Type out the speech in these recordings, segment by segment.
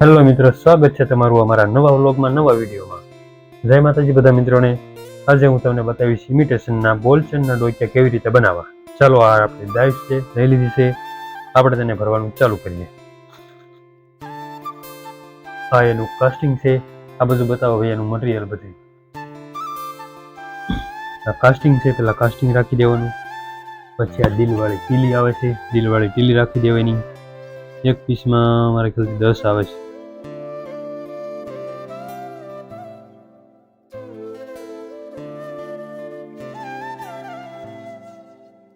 Hello મિત્રો, સ્વાગત છે તમારું અમારા નવા વ્લોગમાં, નવા વિડીયોમાં. જય માતાજી બધા મિત્રોને. આજે હું તમને બતાવીશ ઇમિટેશનના બોલચેનના ડોક્યા કેવી રીતે બનાવવા. ચાલો, આ આપણી ડાઈસ છે, લઈ લીધી છે, આપણે તેને ભરવાનું ચાલુ કરીએ. આ એનું કાસ્ટિંગ છે. આ બધું બતાવો ભાઈ, એનું મટીરિયલ બધું. આ કાસ્ટિંગ છે, પેલા કાસ્ટિંગ રાખી દેવાનું. પછી આ દિલવાળી ટીલી આવે છે, દિલવાળી ટીલી રાખી દેવાની. એક પીસમાં મારા ખ્યાલથી 10 આવે છે.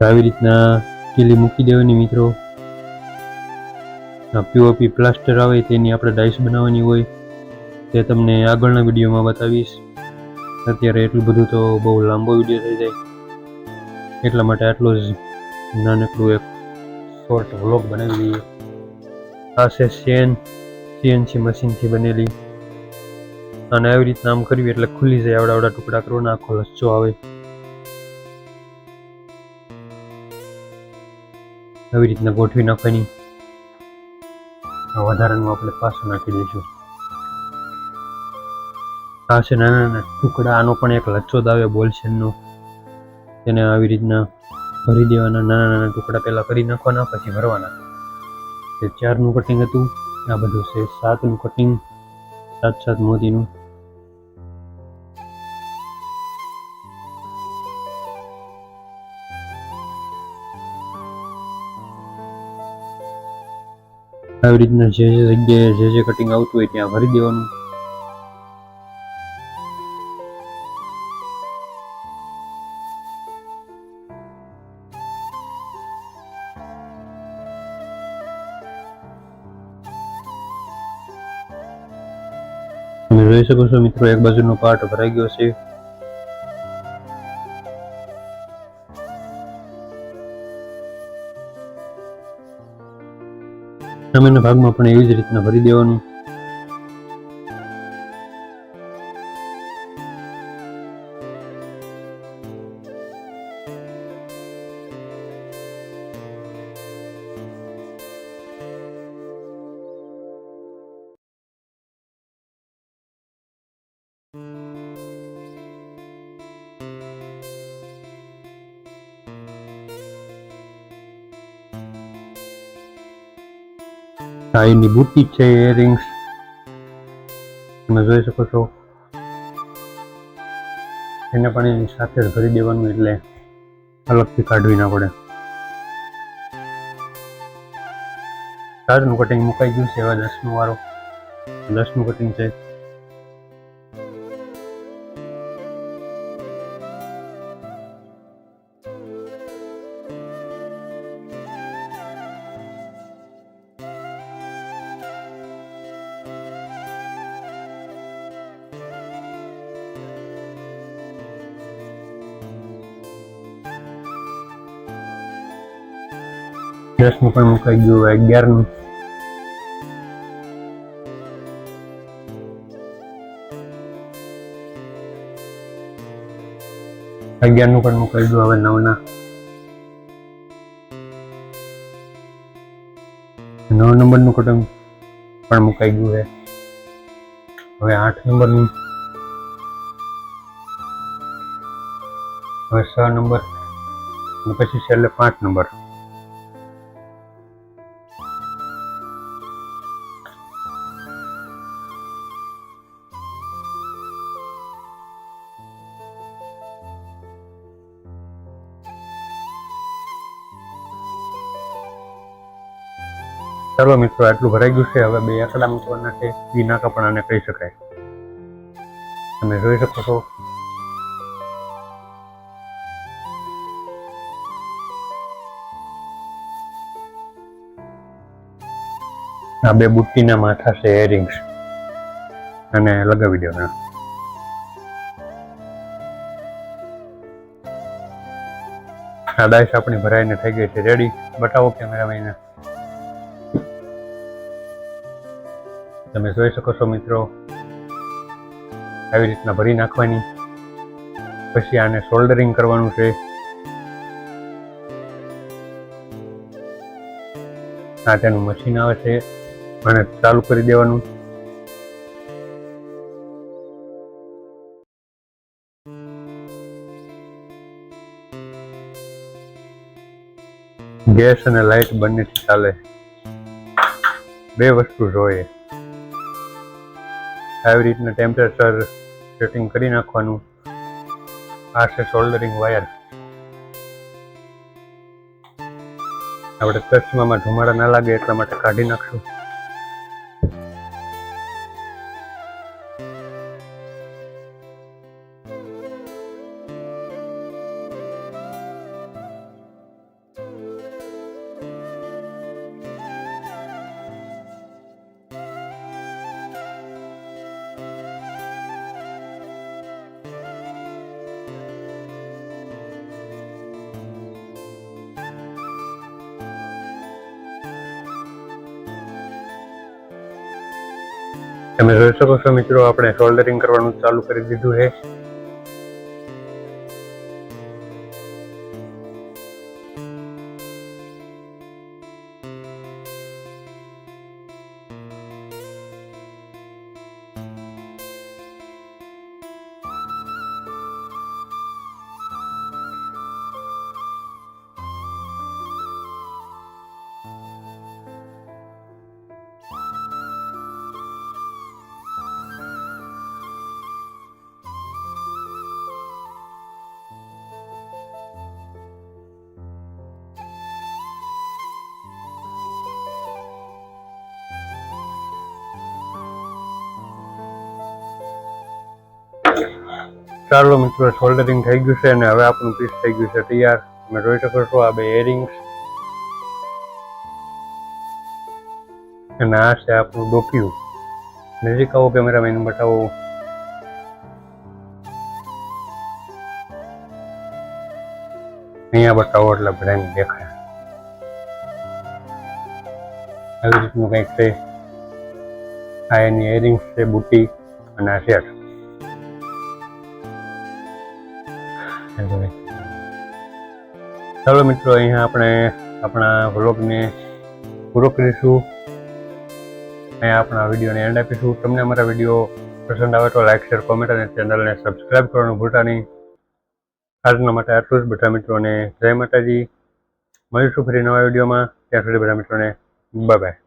આવી રીતના ટીલી મૂકી દેવાની મિત્રો. પીઓપી પ્લાસ્ટર આવે તેની આપણે ડાઈસ બનાવવાની હોય, તે તમને આગળના વિડીયોમાં બતાવીશ. અત્યારે એટલું બધું તો બહુ લાંબો વિડીયો થઈ જાય, એટલા માટે આટલો જ નાનકડું એક શોર્ટ વ્લોગ બનાવી દઈએ. આ છે સીએનસી મશીનથી બનેલી, અને આવી રીતના આમ કરવી એટલે ખુલી જાય. આવડા ટુકડા કરવાના, આખો લચ્છો આવે. આવી રીતના ગોઠવી નાખવાની. વધારાનું આપણે પાછું નાખી દઈશું. આ છે નાના નાના ટુકડા, આનો પણ એક લચ્છો જ આવે બોલચેનનો. તેને આવી રીતના ભરી દેવાના. નાના નાના ટુકડા પહેલાં કરી નાખવાના, પછી ભરવાના. તે 4નું કટિંગ હતું, આ બધું છે 7નું કટિંગ, 7 મોતીનું. આવી રીતના જે જગ્યાએ જે કટિંગ આવતું હોય ત્યાં ભરી દેવાનું. તમે જોઈ શકો છો મિત્રો, એક બાજુનો પાર્ટ ભરાઈ ગયો છે. સામેના ભાગમાં પણ એવી જ રીતના ભરી દેવાનું. આ એની બુટ્ટી છે, ઇયરિંગ્સ તમે જોઈ શકો છો. એને પણ એની સાથે જ ભરી દેવાનું, એટલે અલગથી કાઢવી ના પડે. 4નું કટિંગ મુકાઈ ગયું છે. હવે 10નું વારો. 10નું કટિંગ છે. દસનું પણ મુકાઈ ગયું. 11નું. પણ મુકાઈ ગયું. હવે 9ના. 9 નંબરનું કટિંગ પણ મુકાઈ ગયું છે. હવે 8 નંબરનું. હવે 6 નંબર, અને પછી છેલ્લે 5 નંબર. ચાલો મિત્રો, આટલું ભરાઈ ગયું છે. હવે 2 આંકડા મૂકવાના છે. વિના કપડાને કહી શકાય. તમે જોઈ શકો છો. આ 2 બુટ્ટીના માથા છે, ઇયરિંગ્સ, અને લગાવી દેવાના. આ ડાઈસ આપણી ભરાઈને થઈ ગઈ છે, રેડી. બતાવો કેમેરામેનને. તમે જોઈ શકો છો મિત્રો, આવી રીતના ભરી નાખવાની. પછી આને સોલ્ડરિંગ કરવાનું છે. આ તેનું મશીન આવે છે. અને ચાલુ કરી દેવાનું. ગેસ અને લાઇટ બંનેથી ચાલે, બે વસ્તુ જોઈએ. આવી રીતના ટેમ્પરેચર સેટિંગ કરી નાખવાનું. આ છે સોલ્ડરિંગ વાયર. આપણે ચશ્મામાં ધુમાડા ના લાગે એટલા માટે કાઢી નાખશું. તમે જોઈ શકો છો મિત્રો, આપણે સોલ્ડરિંગ કરવાનું ચાલુ કરી દીધું છે. ચાલો મિત્રો, સોલ્ડરિંગ થઈ ગયું છે અને હવે આપણું પીસ થઈ ગયું છે તૈયાર. તમે જોઈ શકો છો આ બે એરિંગ્સ અને આ છે આપણું ડોક્યુ. નજીક આવો કેમેરામેન બતાવો. અહીંયા બતાવો એટલે બધાને દેખાય. આવી રીતનું કંઈક છે. આ એની એરિંગ્સ છે, બુટી અને આ સેટ. ચાલો મિત્રો, અહીંયા આપણે આપણા વ્લોગને પૂરો કરીશું. અહીંયા આપણા વિડીયોને એન્ડ આપીશું. તમને અમારા વિડીયો પસંદ આવે તો લાઈક, શેર, કોમેન્ટ અને ચેનલને સબસ્ક્રાઈબ કરવાનું ભૂલતા નહીં. આજના માટે આટલું જ. બધા મિત્રોને જય માતાજી. મળીશું ફરી નવા વિડીયોમાં. ત્યાં સુધી બધા મિત્રોને બાય બાય.